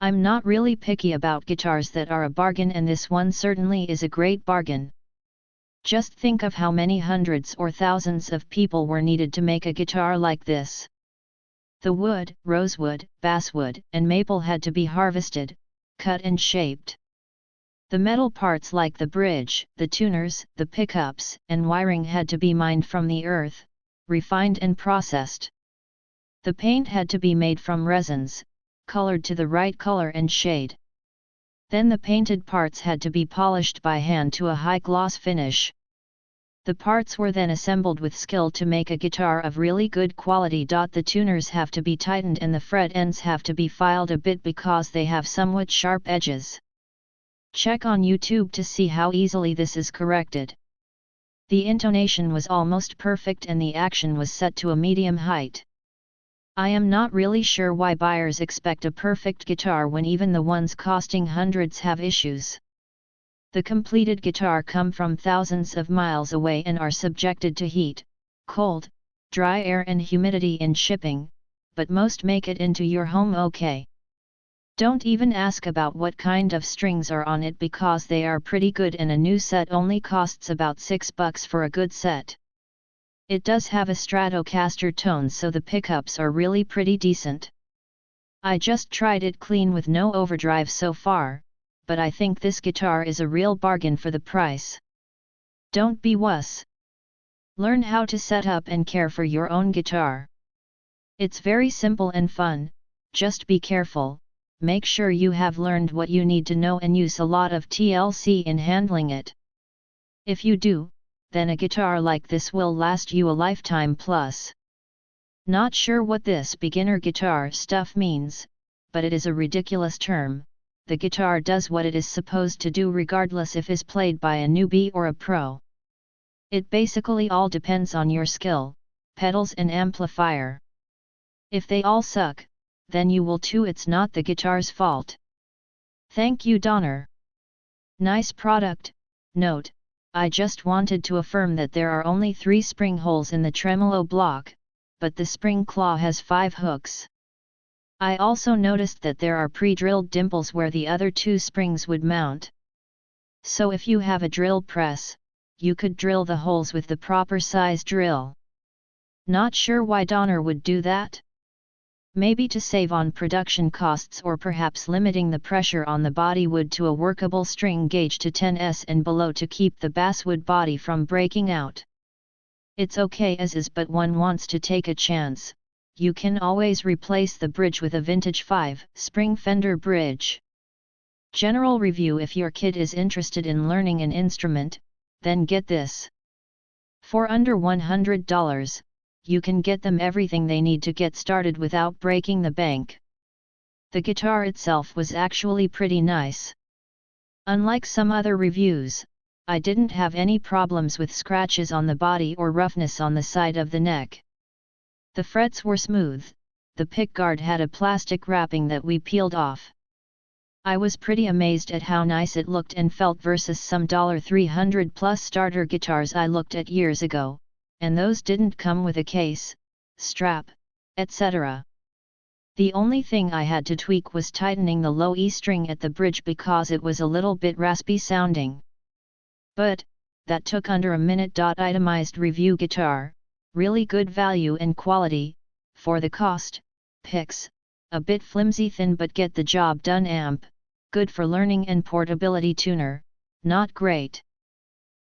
I'm not really picky about guitars that are a bargain, and this one certainly is a great bargain. Just think of how many hundreds or thousands of people were needed to make a guitar like this. The wood, rosewood, basswood, and maple had to be harvested, cut and shaped. The metal parts like the bridge, the tuners, the pickups, and wiring had to be mined from the earth, refined and processed. The paint had to be made from resins, colored to the right color and shade. Then the painted parts had to be polished by hand to a high gloss finish. The parts were then assembled with skill to make a guitar of really good quality. The tuners have to be tightened and the fret ends have to be filed a bit because they have somewhat sharp edges. Check on YouTube to see how easily this is corrected. The intonation was almost perfect and the action was set to a medium height. I am not really sure why buyers expect a perfect guitar when even the ones costing hundreds have issues. The completed guitar come from thousands of miles away and are subjected to heat, cold, dry air and humidity in shipping, but most make it into your home okay. Don't even ask about what kind of strings are on it because they are pretty good and a new set only costs about $6 for a good set. It does have a Stratocaster tone, so the pickups are really pretty decent. I just tried it clean with no overdrive so far, but I think this guitar is a real bargain for the price. Don't be wuss. Learn how to set up and care for your own guitar. It's very simple and fun, just be careful, make sure you have learned what you need to know and use a lot of TLC in handling it. If you do, then a guitar like this will last you a lifetime plus. Not sure what this beginner guitar stuff means, but it is a ridiculous term. The guitar does what it is supposed to do regardless if is played by a newbie or a pro. It basically all depends on your skill, pedals and amplifier. If they all suck, then you will too. It's not the guitar's fault. Thank you, Donner. Nice product. Note, I just wanted to affirm that there are only 3 spring holes in the tremolo block, but the spring claw has 5 hooks. I also noticed that there are pre-drilled dimples where the other 2 springs would mount. So if you have a drill press, you could drill the holes with the proper size drill. Not sure why Donner would do that? Maybe to save on production costs, or perhaps limiting the pressure on the body wood to a workable string gauge to 10s and below to keep the basswood body from breaking out. It's okay as is, but one wants to take a chance. You can always replace the bridge with a vintage 5-spring Fender bridge. General review: if your kid is interested in learning an instrument, then get this. For under $100, you can get them everything they need to get started without breaking the bank. The guitar itself was actually pretty nice. Unlike some other reviews, I didn't have any problems with scratches on the body or roughness on the side of the neck. The frets were smooth, the pickguard had a plastic wrapping that we peeled off. I was pretty amazed at how nice it looked and felt versus some $300 plus starter guitars I looked at years ago, and those didn't come with a case, strap, etc. The only thing I had to tweak was tightening the low E string at the bridge because it was a little bit raspy sounding. But, that took under a minute. Itemized review: guitar, really good value and quality, for the cost, picks, a bit flimsy thin but get the job done. Amp, good for learning and portability. Tuner, not great.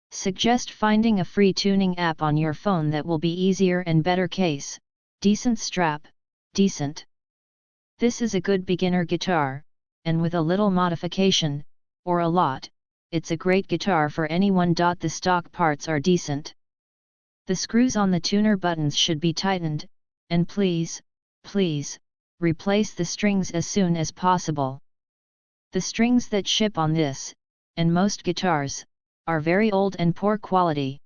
Suggest finding a free tuning app on your phone that will be easier and better. Case, decent. Strap, decent. This is a good beginner guitar, and with a little modification, or a lot, it's a great guitar for anyone. The stock parts are decent. The screws on the tuner buttons should be tightened, and please, replace the strings as soon as possible. The strings that ship on this, and most guitars, are very old and poor quality.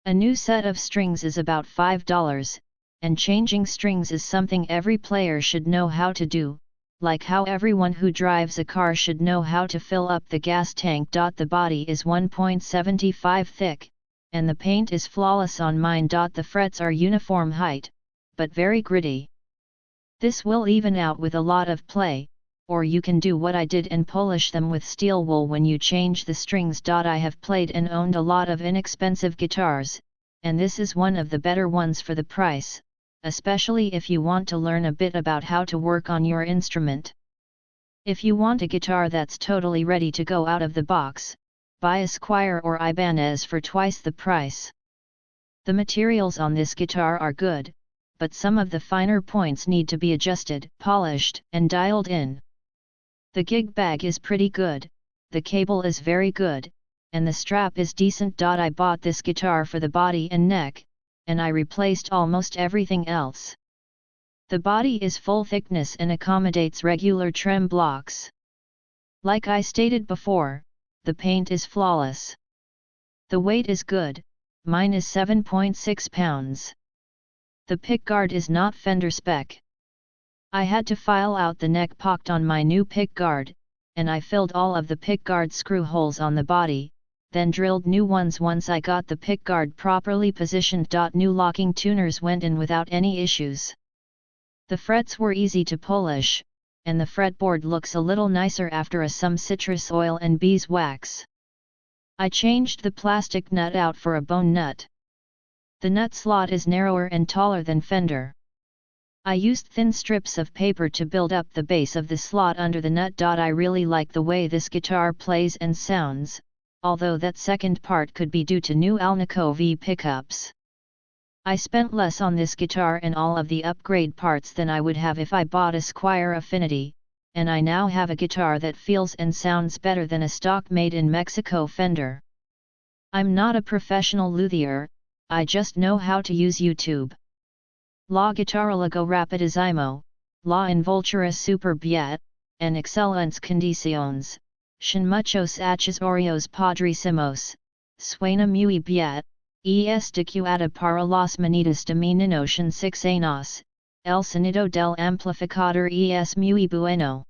A new set of strings is about $5, and changing strings is something every player should know how to do, like how everyone who drives a car should know how to fill up the gas tank. The body is 1.75 thick, and the paint is flawless on mine. The frets are uniform height, but very gritty. This will even out with a lot of play, or you can do what I did and polish them with steel wool when you change the strings. I have played and owned a lot of inexpensive guitars, and this is one of the better ones for the price, especially if you want to learn a bit about how to work on your instrument. If you want a guitar that's totally ready to go out of the box, buy a Squier or Ibanez for twice the price. The materials on this guitar are good, but some of the finer points need to be adjusted, polished, and dialed in. The gig bag is pretty good, the cable is very good, and the strap is decent. I bought this guitar for the body and neck, and I replaced almost everything else. The body is full thickness and accommodates regular trem blocks. Like I stated before, the paint is flawless. The weight is good, mine is 7.6 pounds. The pickguard is not Fender spec. I had to file out the neck pocket on my new pickguard, and I filled all of the pickguard screw holes on the body, then drilled new ones once I got the pickguard properly positioned. New locking tuners went in without any issues. The frets were easy to polish, and the fretboard looks a little nicer after some citrus oil and beeswax. I changed the plastic nut out for a bone nut. The nut slot is narrower and taller than Fender. I used thin strips of paper to build up the base of the slot under the nut. I really like the way this guitar plays and sounds, although that second part could be due to new Alnico V pickups. I spent less on this guitar and all of the upgrade parts than I would have if I bought a Squier Affinity, and I now have a guitar that feels and sounds better than a stock made in Mexico Fender. I'm not a professional luthier, I just know how to use YouTube. La guitarra luego rapidísimo, la envoltura super bien, en excelentes condiciones, sin muchos accesorios padrísimos, suena muy bien. Adecuada para las manitas de mi niño 6 años, el sonido del amplificador es muy bueno.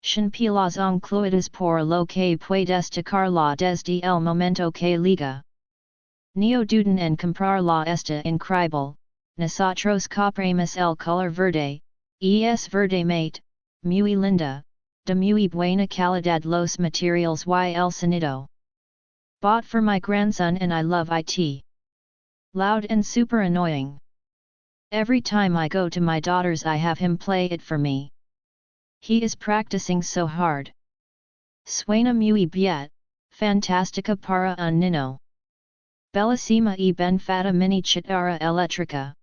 Sin pilas incluidas por lo que puedes tocarla desde el momento que liga. No duden en comprarla esta increíble, nosotros compramos el color verde, es verde mate, muy linda, de muy buena calidad los materials y el sonido. Bought for my grandson and I love it. Loud and super annoying. Every time I go to my daughter's I have him play it for me. He is practicing so hard. Suena muy bien, fantástica para un niño. Bellissima y ben fata mini chitarra eléctrica.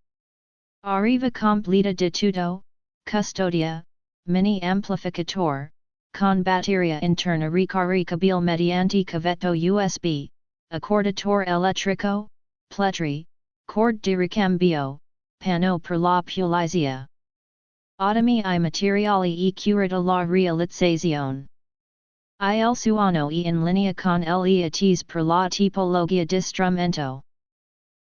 Arriva completa de todo, custodia, mini amplificador, con batería interna recargable mediante cavetto USB, acordator eléctrico, pletri, cord de recambio, pano per la pulizia. Automi I materiali e curata la realizzazione. Il suono e in linea con l'EATs per la tipologia di strumento.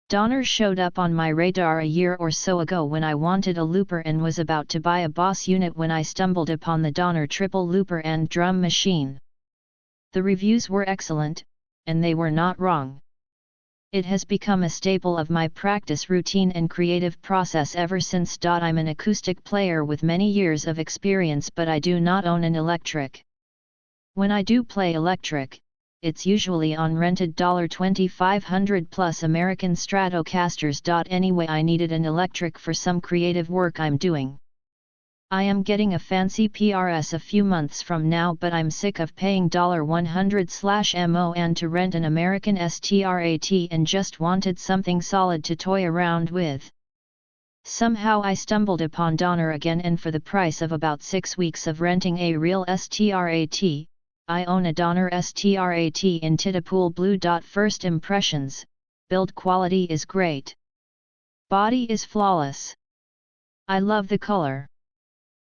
Donner showed up on my radar a year or so ago when I wanted a looper and was about to buy a Boss unit when I stumbled upon the Donner triple looper and drum machine. The reviews were excellent, and they were not wrong. It has become a staple of my practice routine and creative process ever since. I'm an acoustic player with many years of experience, but I do not own an electric. When I do play electric, it's usually on rented $2,500 plus American Stratocasters. Anyway, I needed an electric for some creative work I'm doing. I am getting a fancy PRS a few months from now, but I'm sick of paying $100/MON to rent an American STRAT and just wanted something solid to toy around with. Somehow I stumbled upon Donner again, and for the price of about 6 weeks of renting a real STRAT, I own a Donner STRAT in Titapool Blue. First impressions, build quality is great. Body is flawless. I love the color.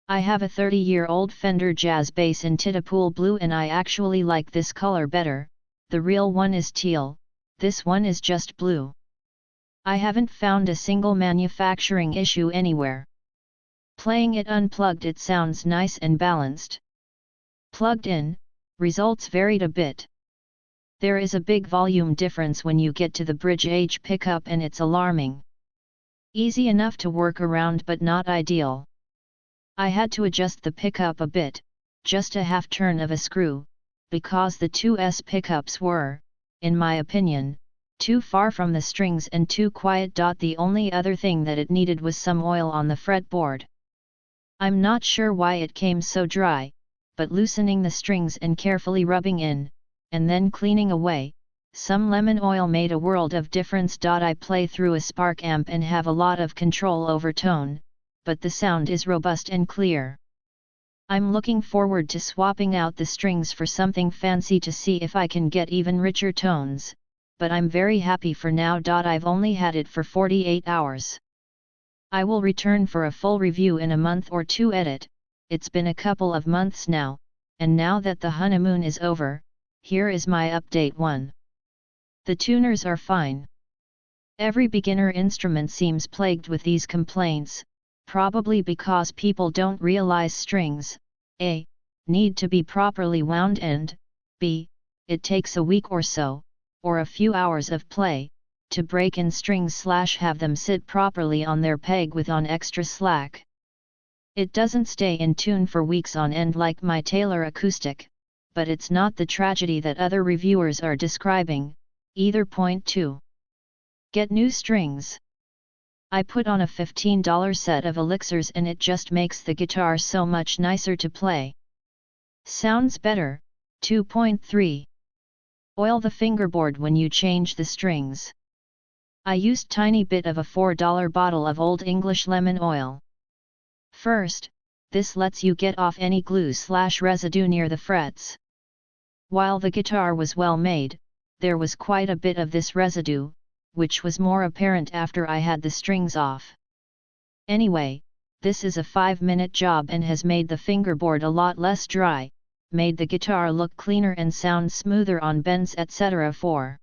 I have a 30-year-old Fender Jazz bass in Titapool Blue and I actually like this color better. The real one is teal, this one is just blue. I haven't found a single manufacturing issue anywhere. Playing it unplugged, it sounds nice and balanced. Plugged in, results varied a bit. There is a big volume difference when you get to the bridge H pickup and it's alarming. Easy enough to work around but not ideal. I had to adjust the pickup a bit, just a half turn of a screw, because the 2S pickups were, in my opinion, too far from the strings and too quiet. The only other thing that it needed was some oil on the fretboard. I'm not sure why it came so dry, but loosening the strings and carefully rubbing in, and then cleaning away, some lemon oil made a world of difference. I play through a Spark amp and have a lot of control over tone, but the sound is robust and clear. I'm looking forward to swapping out the strings for something fancy to see if I can get even richer tones, but I'm very happy for now. I've only had it for 48 hours. I will return for a full review in a month or two. It's been a couple of months now, and now that the honeymoon is over, here is my update 1. The tuners are fine. Every beginner instrument seems plagued with these complaints, probably because people don't realize strings, a. need to be properly wound and, b. it takes a week or so, or a few hours of play, to break in strings / have them sit properly on their peg with on extra slack. It doesn't stay in tune for weeks on end like my Taylor acoustic, but it's not the tragedy that other reviewers are describing, either. Point 2. Get new strings. I put on a $15 set of elixirs and it just makes the guitar so much nicer to play. Sounds better. 2.3. Oil the fingerboard when you change the strings. I used tiny bit of a $4 bottle of Old English lemon oil. First, this lets you get off any glue / residue near the frets. While the guitar was well made, there was quite a bit of this residue, which was more apparent after I had the strings off. Anyway, this is a 5-minute job and has made the fingerboard a lot less dry, made the guitar look cleaner and sound smoother on bends etc. 4.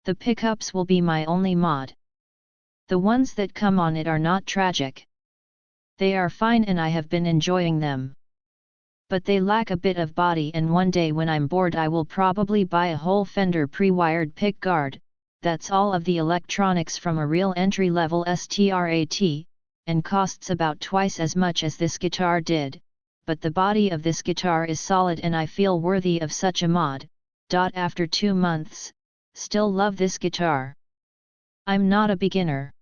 The pickups will be my only mod. The ones that come on it are not tragic. They are fine and I have been enjoying them. But they lack a bit of body, and one day when I'm bored I will probably buy a whole Fender pre-wired pick guard. That's all of the electronics from a real entry-level Strat, and costs about twice as much as this guitar did, but the body of this guitar is solid and I feel worthy of such a mod. After 2 months, still love this guitar. I'm not a beginner.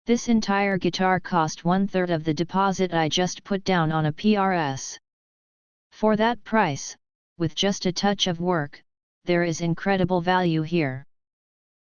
This entire guitar cost 1/3 of the deposit I just put down on a PRS. For that price, with just a touch of work, there is incredible value here.